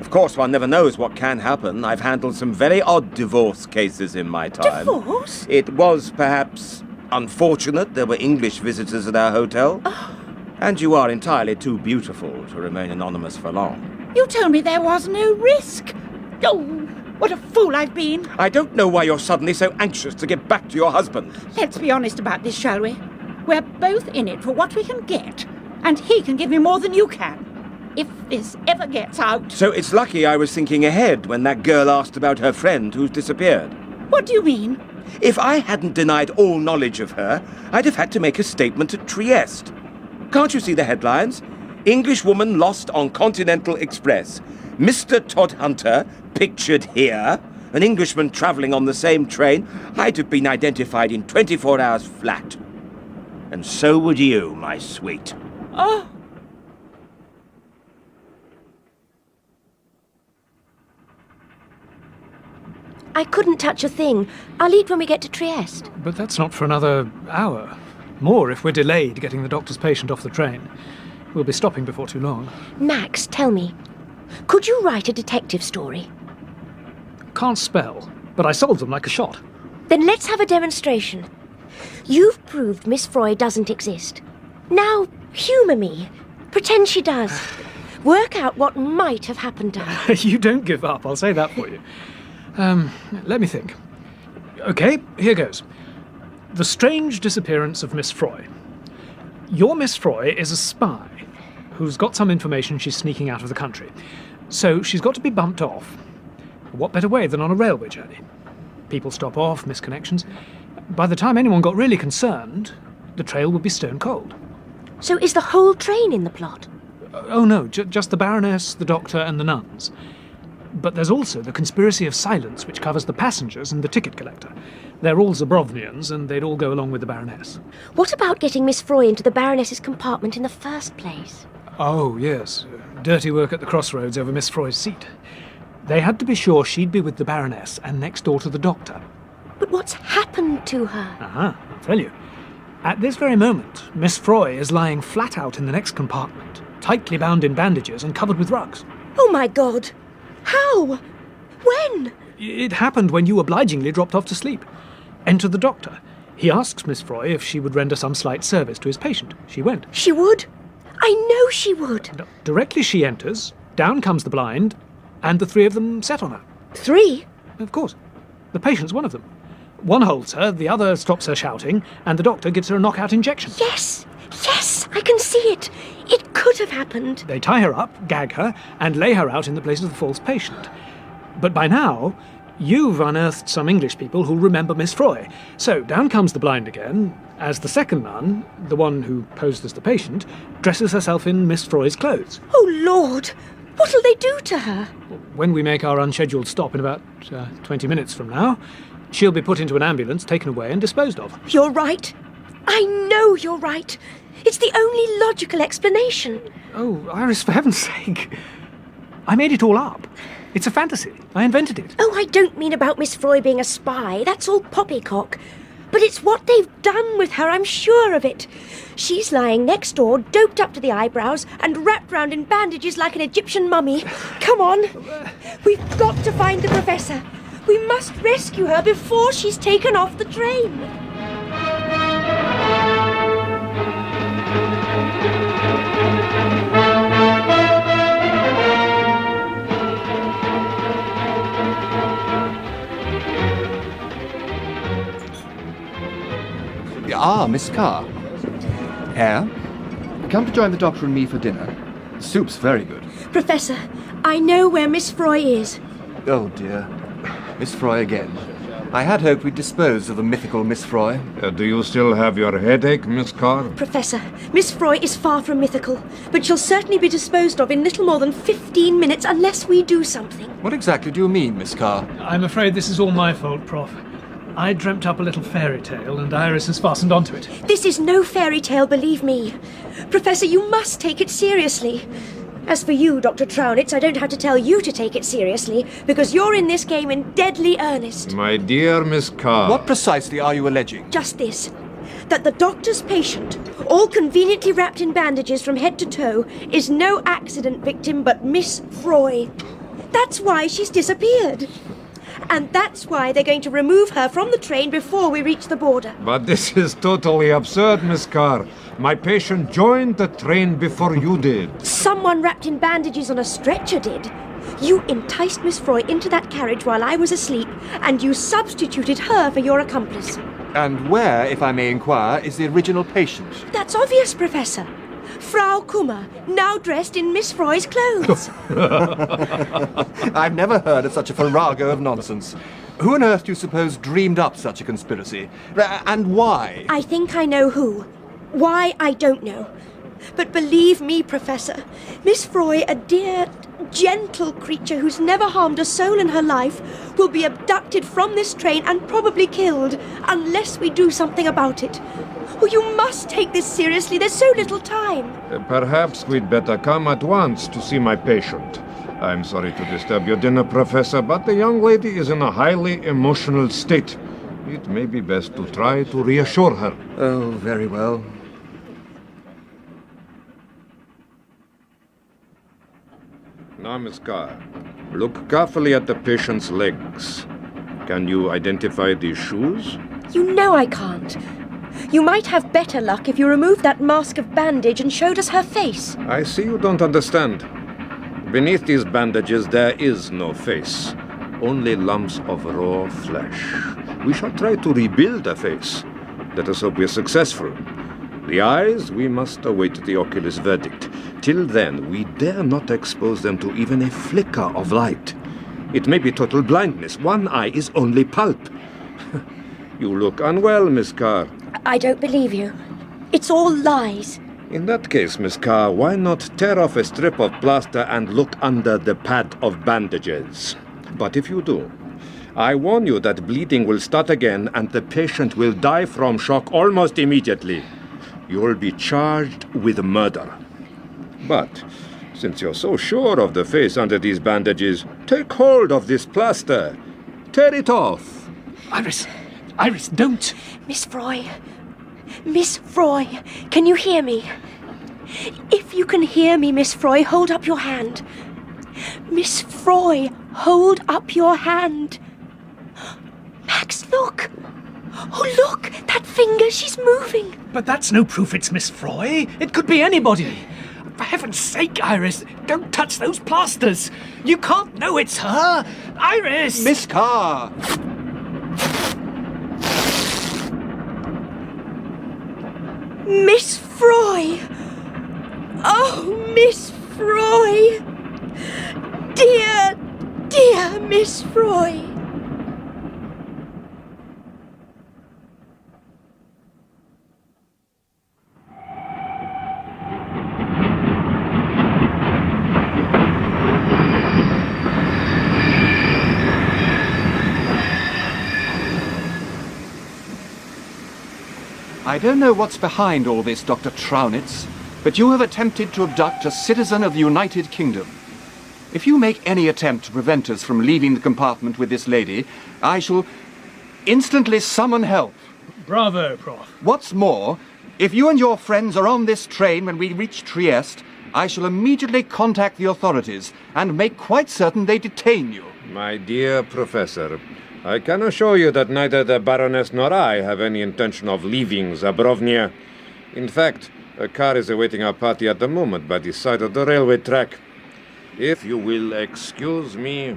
Of course, one never knows what can happen. I've handled some very odd divorce cases in my time. Divorce? It was perhaps unfortunate there were English visitors at our hotel. Oh. And you are entirely too beautiful to remain anonymous for long. You told me there was no risk. Oh, what a fool I've been. I don't know why you're suddenly so anxious to get back to your husband. Let's be honest about this, shall we? We're both in it for what we can get, and he can give me more than you can. If this ever gets out. So it's lucky I was thinking ahead when that girl asked about her friend who's disappeared. What do you mean? If I hadn't denied all knowledge of her, I'd have had to make a statement at Trieste. Can't you see the headlines? English woman lost on Continental Express. Mr. Todhunter pictured here. An Englishman travelling on the same train. I'd have been identified in 24 hours flat. And so would you, my sweet. Oh. I couldn't touch a thing. I'll eat when we get to Trieste. But that's not for another hour. More if we're delayed getting the doctor's patient off the train. We'll be stopping before too long. Max, tell me, could you write a detective story? Can't spell, but I solved them like a shot. Then let's have a demonstration. You've proved Miss Froy doesn't exist. Now, humour me. Pretend she does. Work out what might have happened to her. You don't give up, I'll say that for you. Let me think. Okay, here goes. The strange disappearance of Miss Froy. Your Miss Froy is a spy who's got some information she's sneaking out of the country. So she's got to be bumped off. What better way than on a railway journey? People stop off, miss connections. By the time anyone got really concerned, the trail would be stone cold. So is the whole train in the plot? Oh no, just the Baroness, the Doctor and the nuns. But there's also the conspiracy of silence, which covers the passengers and the ticket collector. They're all Zabrovnians, and they'd all go along with the Baroness. What about getting Miss Froy into the Baroness's compartment in the first place? Oh, yes. Dirty work at the crossroads over Miss Froy's seat. They had to be sure she'd be with the Baroness and next door to the Doctor. But what's happened to her? I'll tell you. At this very moment, Miss Froy is lying flat out in the next compartment, tightly bound in bandages and covered with rugs. Oh, my God! How? When? It happened when you obligingly dropped off to sleep. Enter the Doctor. He asks Miss Froy if she would render some slight service to his patient. She went. She would? I know she would. Directly she enters, down comes the blind, and the three of them set on her. Three? Of course. The patient's one of them. One holds her, the other stops her shouting, and the Doctor gives her a knockout injection. Yes! Yes! I can see it! It could have happened. They tie her up, gag her, and lay her out in the place of the false patient. But by now, you've unearthed some English people who'll remember Miss Froy. So down comes the blind again, as the second nun, the one who posed as the patient, dresses herself in Miss Froy's clothes. Oh, Lord! What'll they do to her? When we make our unscheduled stop in about 20 minutes from now, she'll be put into an ambulance, taken away and disposed of. You're right. I know you're right. It's the only logical explanation. Oh, Iris, for heaven's sake. I made it all up. It's a fantasy. I invented it. Oh, I don't mean about Miss Froy being a spy. That's all poppycock. But it's what they've done with her, I'm sure of it. She's lying next door, doped up to the eyebrows, and wrapped round in bandages like an Egyptian mummy. Come on. We've got to find the Professor. We must rescue her before she's taken off the train. Ah, Miss Carr. Here? Come to join the Doctor and me for dinner. The soup's very good. Professor, I know where Miss Froy is. Oh, dear. Miss Froy again. I had hoped we'd disposed of the mythical Miss Froy. Do you still have your headache, Miss Carr? Professor, Miss Froy is far from mythical, but she'll certainly be disposed of in little more than 15 minutes unless we do something. What exactly do you mean, Miss Carr? I'm afraid this is all my fault, Prof. I dreamt up a little fairy tale and Iris has fastened onto it. This is no fairy tale, believe me. Professor, you must take it seriously. As for you, Dr. Trownitz, I don't have to tell you to take it seriously, because you're in this game in deadly earnest. My dear Miss Carr. What precisely are you alleging? Just this. that the doctor's patient, all conveniently wrapped in bandages from head to toe, is no accident victim but Miss Froy. That's why she's disappeared. And that's why they're going to remove her from the train before we reach the border. But this is totally absurd, Miss Carr. My patient joined the train before you did. Someone wrapped in bandages on a stretcher did. You enticed Miss Froy into that carriage while I was asleep, and you substituted her for your accomplice. And where, if I may inquire, is the original patient? That's obvious, Professor. Frau Kummer, now dressed in Miss Froy's clothes. I've never heard of such a farrago of nonsense. Who on earth do you suppose dreamed up such a conspiracy? And why? I think I know who. Why, I don't know. But believe me, Professor, Miss Froy, a dear, gentle creature who's never harmed a soul in her life, will be abducted from this train and probably killed, unless we do something about it. Oh, you must take this seriously. There's so little time. Perhaps we'd better come at once to see my patient. I'm sorry to disturb your dinner, Professor, but the young lady is in a highly emotional state. It may be best to try to reassure her. Oh, very well. Now, Miss Carr, look carefully at the patient's legs. Can you identify these shoes? You know I can't. You might have better luck if you removed that mask of bandage and showed us her face. I see you don't understand. Beneath these bandages there is no face, only lumps of raw flesh. We shall try to rebuild a face. Let us hope we are successful. The eyes, we must await the oculist verdict. Till then, we dare not expose them to even a flicker of light. It may be total blindness. One eye is only pulp. You look unwell, Miss Carr. I don't believe you. It's all lies. In that case, Miss Carr, why not tear off a strip of plaster and look under the pad of bandages? But if you do, I warn you that bleeding will start again and the patient will die from shock almost immediately. You'll be charged with murder. But since you're so sure of the face under these bandages, take hold of this plaster. Tear it off. Iris, don't. Miss Froy. Miss Froy, can you hear me? If you can hear me, Miss Froy, hold up your hand. Miss Froy, hold up your hand. Max, look. Oh, look, that finger, she's moving. But that's no proof it's Miss Froy. It could be anybody. For heaven's sake, Iris, don't touch those plasters. You can't know it's her. Iris! Miss Carr! Miss Froy! Oh, Miss Froy! Dear, dear Miss Froy! I don't know what's behind all this, Dr. Trownitz, but you have attempted to abduct a citizen of the United Kingdom. If you make any attempt to prevent us from leaving the compartment with this lady, I shall instantly summon help. Bravo, Prof. What's more, if you and your friends are on this train when we reach Trieste, I shall immediately contact the authorities and make quite certain they detain you. My dear Professor, I can assure you that neither the Baroness nor I have any intention of leaving Zabrovnia. In fact, a car is awaiting our party at the moment by the side of the railway track. If you will excuse me...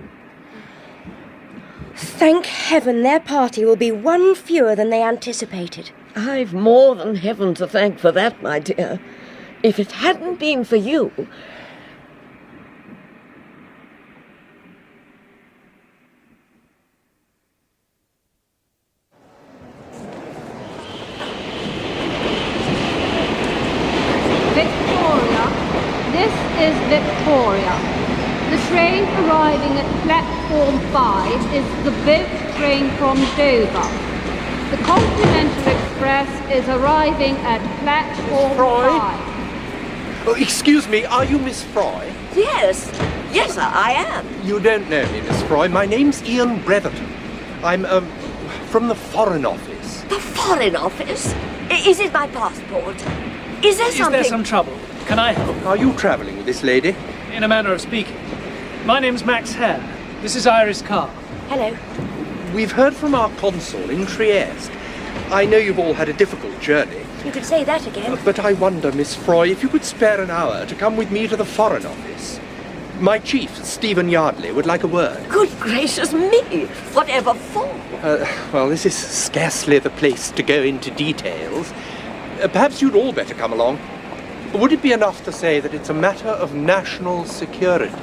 Thank heaven their party will be one fewer than they anticipated. I've more than heaven to thank for that, my dear. If it hadn't been for you... This is Victoria. The train arriving at platform 5 is the boat train from Dover. The Continental Express is arriving at platform 5. Oh, excuse me, are you Miss Froy? Yes, I am. You don't know me, Miss Froy. My name's Ian Bretherton. I'm, from the Foreign Office. The Foreign Office? Is it my passport? Is there something? Is there some trouble? Can I help? Are you travelling with this lady? In a manner of speaking. My name's Max Hare. This is Iris Carr. Hello. We've heard from our consul in Trieste. I know you've all had a difficult journey. You could say that again. But I wonder, Miss Froy, if you could spare an hour to come with me to the Foreign Office. My chief, Stephen Yardley, would like a word. Good gracious me! Whatever for? Well, this is scarcely the place to go into details. Perhaps you'd all better come along. Would it be enough to say that it's a matter of national security?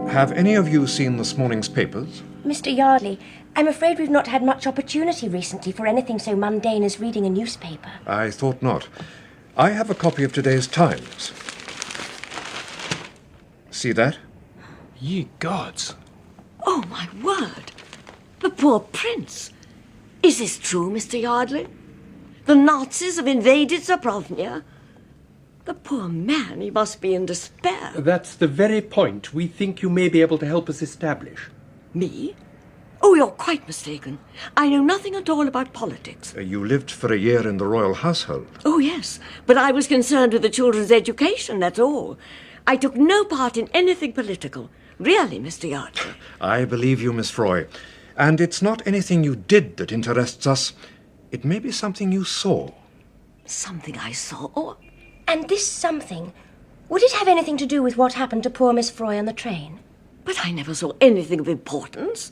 Have any of you seen this morning's papers? Mr. Yardley, I'm afraid we've not had much opportunity recently for anything so mundane as reading a newspaper. I thought not. I have a copy of today's Times. See that? Ye gods. Oh, my word! The poor prince! Is this true, Mr. Yardley? The Nazis have invaded Zabrovnia? The poor man, he must be in despair. That's the very point we think you may be able to help us establish. Me? Oh, you're quite mistaken. I know nothing at all about politics. You lived for a year in the royal household. Oh, yes, but I was concerned with the children's education, that's all. I took no part in anything political. Really, Mr. Yardley. I believe you, Miss Froy. And it's not anything you did that interests us. It may be something you saw. Something I saw? Oh. And this something, would it have anything to do with what happened to poor Miss Froy on the train? But I never saw anything of importance.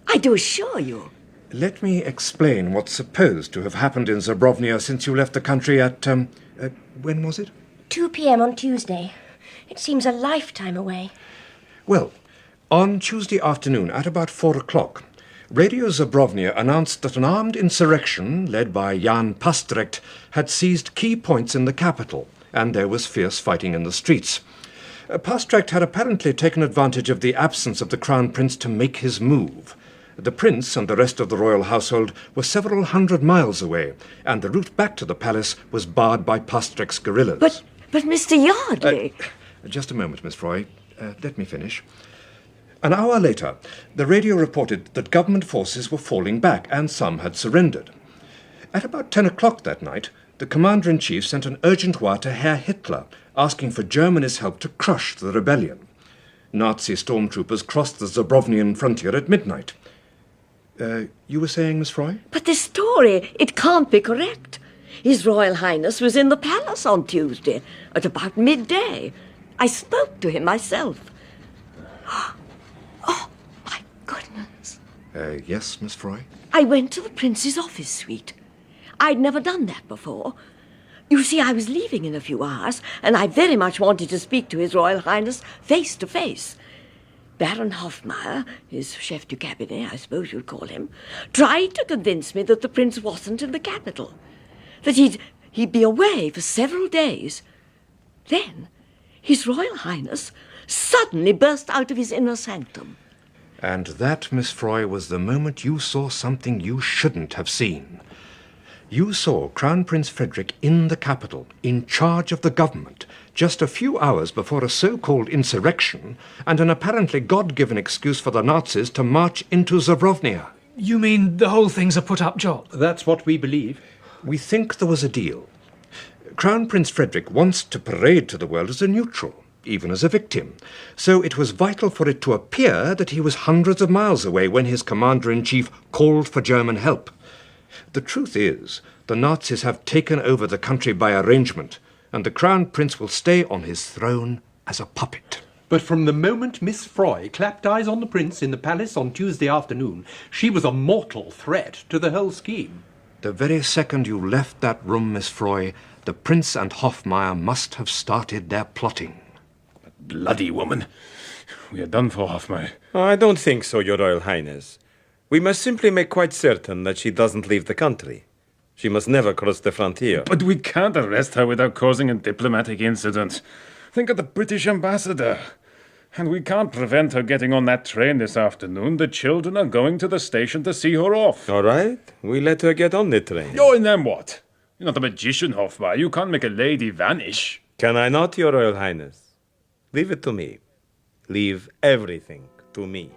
I do assure you. Let me explain what's supposed to have happened in Zabrovnia since you left the country at, when was it? 2 p.m. on Tuesday. It seems a lifetime away. Well, on Tuesday afternoon at about 4 o'clock, Radio Zabrovnia announced that an armed insurrection led by Jan Pastrecht had seized key points in the capital, and there was fierce fighting in the streets. Pastrecht had apparently taken advantage of the absence of the Crown Prince to make his move. The Prince and the rest of the royal household were several hundred miles away, and the route back to the palace was barred by Pastrecht's guerrillas. But Mr. Yardley... Just a moment, Miss Froy. Let me finish. An hour later, the radio reported that government forces were falling back, and some had surrendered. At about 10 o'clock that night, the Commander-in-Chief sent an urgent wire to Herr Hitler, asking for Germany's help to crush the rebellion. Nazi stormtroopers crossed the Zabrovnian frontier at midnight. You were saying, Miss Froy? But this story, it can't be correct. His Royal Highness was in the palace on Tuesday at about midday. I spoke to him myself. Oh, my goodness. Yes, Miss Froy? I went to the Prince's office suite. I'd never done that before. You see, I was leaving in a few hours, and I very much wanted to speak to His Royal Highness face to face. Baron Hofmeyer, his chef du cabinet, I suppose you'd call him, tried to convince me that the Prince wasn't in the capital, that he'd be away for several days. Then His Royal Highness suddenly burst out of his inner sanctum. And that, Miss Froy, was the moment you saw something you shouldn't have seen. You saw Crown Prince Frederick in the capital, in charge of the government, just a few hours before a so-called insurrection and an apparently God-given excuse for the Nazis to march into Zabrovnia. You mean the whole thing's a put-up job? That's what we believe. We think there was a deal. Crown Prince Frederick wants to parade to the world as a neutral, even as a victim. So it was vital for it to appear that he was hundreds of miles away when his commander-in-chief called for German help. The truth is, the Nazis have taken over the country by arrangement, and the Crown Prince will stay on his throne as a puppet. But from the moment Miss Froy clapped eyes on the Prince in the palace on Tuesday afternoon, she was a mortal threat to the whole scheme. The very second you left that room, Miss Froy, the Prince and Hofmeyer must have started their plotting. Bloody woman. We are done for, Hofmeyer. I don't think so, Your Royal Highness. We must simply make quite certain that she doesn't leave the country. She must never cross the frontier. But we can't arrest her without causing a diplomatic incident. Think of the British ambassador. And we can't prevent her getting on that train this afternoon. The children are going to the station to see her off. All right, we let her get on the train. Oh, and then what? You're not a magician, Hofmeier. You can't make a lady vanish. Can I not, Your Royal Highness? Leave it to me. Leave everything to me.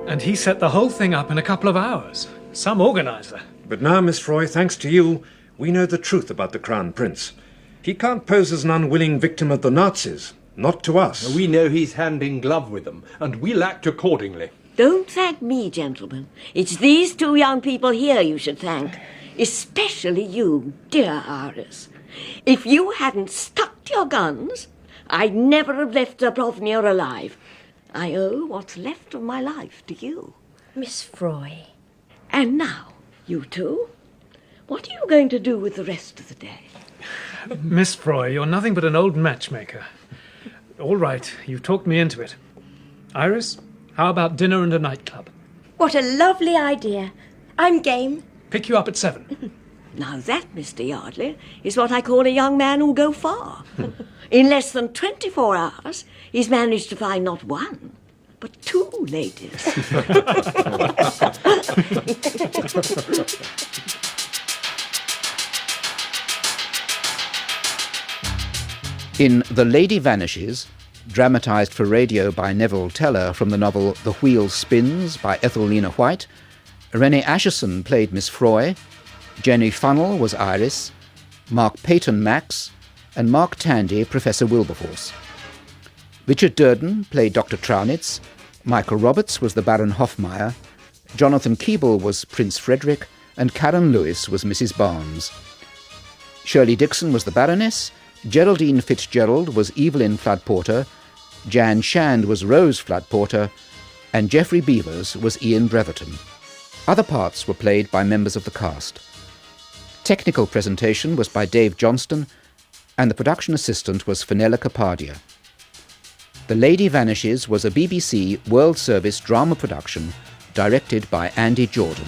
And he set the whole thing up in a couple of hours. Some organizer. But now, Miss Froy, thanks to you, we know the truth about the Crown Prince. He can't pose as an unwilling victim of the Nazis. Not to us. We know he's hand in glove with them, and we'll act accordingly. Don't thank me, gentlemen. It's these two young people here you should thank. Especially you, dear Iris. If you hadn't stuck to your guns, I'd never have left Zabrovnia alive. I owe what's left of my life to you. Miss Froy. And now, you two, what are you going to do with the rest of the day? Miss Froy, you're nothing but an old matchmaker. All right, you've talked me into it. Iris, how about dinner and a nightclub? What a lovely idea. I'm game. Pick you up at 7. Now that, Mr. Yardley, is what I call a young man who'll go far. In less than 24 hours, he's managed to find not one, but 2 ladies. In The Lady Vanishes, dramatised for radio by Neville Teller from the novel The Wheel Spins by Ethelina White, Renée Asherson played Miss Froy, Jenny Funnell was Iris, Mark Peyton Max, and Mark Tandy Professor Wilberforce. Richard Durden played Dr. Traunitz, Michael Roberts was the Baron Hofmeier, Jonathan Keeble was Prince Frederick, and Karen Lewis was Mrs. Barnes. Shirley Dixon was the Baroness, Geraldine Fitzgerald was Evelyn Flood-Porter, Jan Shand was Rose Flood-Porter, and Geoffrey Beavers was Ian Breverton. Other parts were played by members of the cast. Technical presentation was by Dave Johnston, and the production assistant was Fenella Capadia. The Lady Vanishes was a BBC World Service drama production directed by Andy Jordan.